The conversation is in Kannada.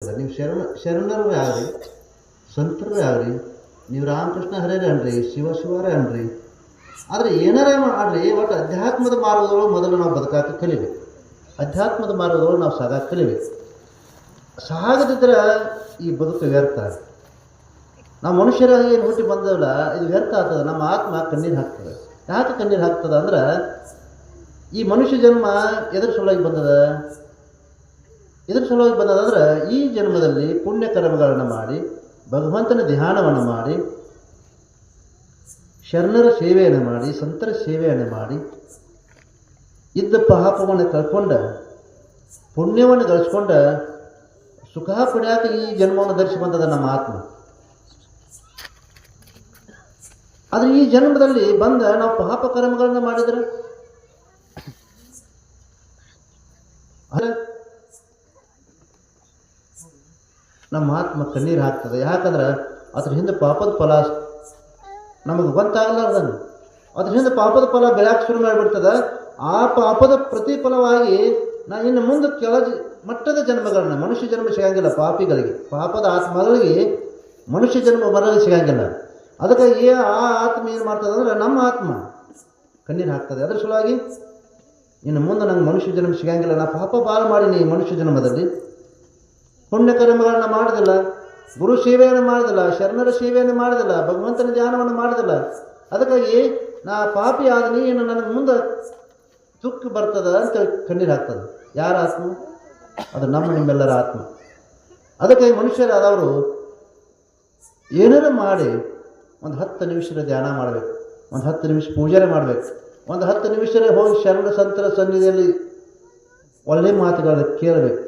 ನೀವು ಶರಣರೇ ಆಗ್ರಿ, ಸಂತರೇ ಆಗ್ರಿ, ನೀವು ರಾಮಕೃಷ್ಣ ಹರೇರೇ ಅನ್ರಿ, ಶಿವ ಶಿವರೇ ಅನ್ರಿ, ಆದರೆ ಏನಾರೇ ಮಾಡ್ರಿ, ಒಟ್ಟು ಅಧ್ಯಾತ್ಮದ ಮಾರ್ಗದೊಳಗೆ ಮೊದಲು ನಾವು ಬದುಕಾಕ ಕಲಿಬೇಕು. ಅಧ್ಯಾತ್ಮದ ಮಾರ್ಗದೊಳಗೆ ನಾವು ಸಾಗಾಕ ಕಲಿಬೇಕು. ಸಾಗದಿದ್ರೆ ಈ ಬದುಕು ವ್ಯರ್ಥ. ನಾವು ಮನುಷ್ಯರಾಗಿ ಏನು ಹುಟ್ಟಿ ಬಂದವಲ್ಲ, ಇದು ವ್ಯರ್ಥ ಆಗ್ತದೆ. ನಮ್ಮ ಆತ್ಮ ಕಣ್ಣೀರು ಹಾಕ್ತದೆ. ಯಾಕೆ ಕಣ್ಣೀರು ಹಾಕ್ತದೆ ಅಂದ್ರೆ, ಈ ಮನುಷ್ಯ ಜನ್ಮ ಎದುರು ಸಲುವಾಗಿ ಬಂದದ. ಇದ್ರ ಸಲುವಾಗಿ ಬಂದದಂದ್ರೆ, ಈ ಜನ್ಮದಲ್ಲಿ ಪುಣ್ಯ ಕರ್ಮಗಳನ್ನು ಮಾಡಿ, ಭಗವಂತನ ಧ್ಯಾನವನ್ನು ಮಾಡಿ, ಶರಣರ ಸೇವೆಯನ್ನು ಮಾಡಿ, ಸಂತರ ಸೇವೆಯನ್ನು ಮಾಡಿ, ಇದ್ದ ಪಾಪವನ್ನು ಕಳ್ಕೊಂಡ ಪುಣ್ಯವನ್ನು ಗಳಿಸ್ಕೊಂಡ ಸುಖ ಪುಣ್ಯಾಕ ಈ ಜನ್ಮವನ್ನು ಧರಿಸಿ ಬಂದದ ನಮ್ಮ ಆತ್ಮ. ಆದರೆ ಈ ಜನ್ಮದಲ್ಲಿ ಬಂದ ನಾವು ಪಾಪ ಕರ್ಮಗಳನ್ನು ಮಾಡಿದ್ರೆ ನಮ್ಮ ಆತ್ಮ ಕಣ್ಣೀರು ಹಾಕ್ತದೆ. ಯಾಕಂದ್ರೆ ಅದ್ರ ಹಿಂದೆ ಪಾಪದ ಫಲ ನಮಗೆ ಗೊತ್ತಾಗಲಾರ್ದನ್ನು, ಅದ್ರ ಹಿಂದೆ ಪಾಪದ ಫಲ ಬೆಳೆಯಕ್ಕೆ ಶುರು ಮಾಡಿಬಿಡ್ತದೆ. ಆ ಪಾಪದ ಪ್ರತಿಫಲವಾಗಿ ನಾ ಇನ್ನು ಮುಂದೆ ಮಟ್ಟದ ಜನ್ಮಗಳನ್ನ, ಮನುಷ್ಯ ಜನ್ಮ ಸಿಗಂಗಿಲ್ಲ ಪಾಪಿಗಳಿಗೆ, ಪಾಪದ ಆತ್ಮಗಳಿಗೆ ಮನುಷ್ಯ ಜನ್ಮ ಬರಲು ಸಿಗಂಗಿಲ್ಲ. ಅದಕ್ಕಾಗಿ ಆ ಆತ್ಮ ಏನು ಮಾಡ್ತದೆ ಅಂದ್ರೆ, ನಮ್ಮ ಆತ್ಮ ಕಣ್ಣೀರು ಹಾಕ್ತದೆ. ಅದರ ಸಲುವಾಗಿ ಇನ್ನು ಮುಂದೆ ನಂಗೆ ಮನುಷ್ಯ ಜನ್ಮ ಸಿಗಂಗಿಲ್ಲ, ನಾ ಪಾಪ ಭಾಳ ಮಾಡೀನಿ ಮನುಷ್ಯ ಜನ್ಮದಲ್ಲಿ, ಪುಣ್ಯ ಕರ್ಮಗಳನ್ನು ಮಾಡೋದಿಲ್ಲ, ಗುರು ಸೇವೆಯನ್ನು ಮಾಡೋದಿಲ್ಲ, ಶರಣರ ಸೇವೆಯನ್ನು ಮಾಡೋದಿಲ್ಲ, ಭಗವಂತನ ಧ್ಯಾನವನ್ನು ಮಾಡೋದಿಲ್ಲ. ಅದಕ್ಕಾಗಿ ನಾ ಪಾಪಿ ಆದನಿ, ಇನ್ನು ನನಗೆ ಮುಂದೆ ದುಃಖ ಬರ್ತದ ಅಂತ ಕಣ್ಣೀರು ಹಾಕ್ತದೆ. ಯಾರ ಆತ್ಮ? ಅದು ನಿಮ್ಮೆಲ್ಲರ ಆತ್ಮ. ಅದಕ್ಕಾಗಿ ಮನುಷ್ಯರಾದವರು ಏನಾರು ಮಾಡಿ ಒಂದು 10 ನಿಮಿಷದ ಧ್ಯಾನ ಮಾಡಬೇಕು, ಒಂದು 10 ನಿಮಿಷ ಪೂಜೆ ಮಾಡಬೇಕು, ಒಂದು 10 ನಿಮಿಷ ಹೋಗಿ ಶರಣ ಸಂತರ ಸನ್ನಿಧಿಯಲ್ಲಿ ಒಳ್ಳೆ ಮಾತುಗಳನ್ನು ಕೇಳಬೇಕು.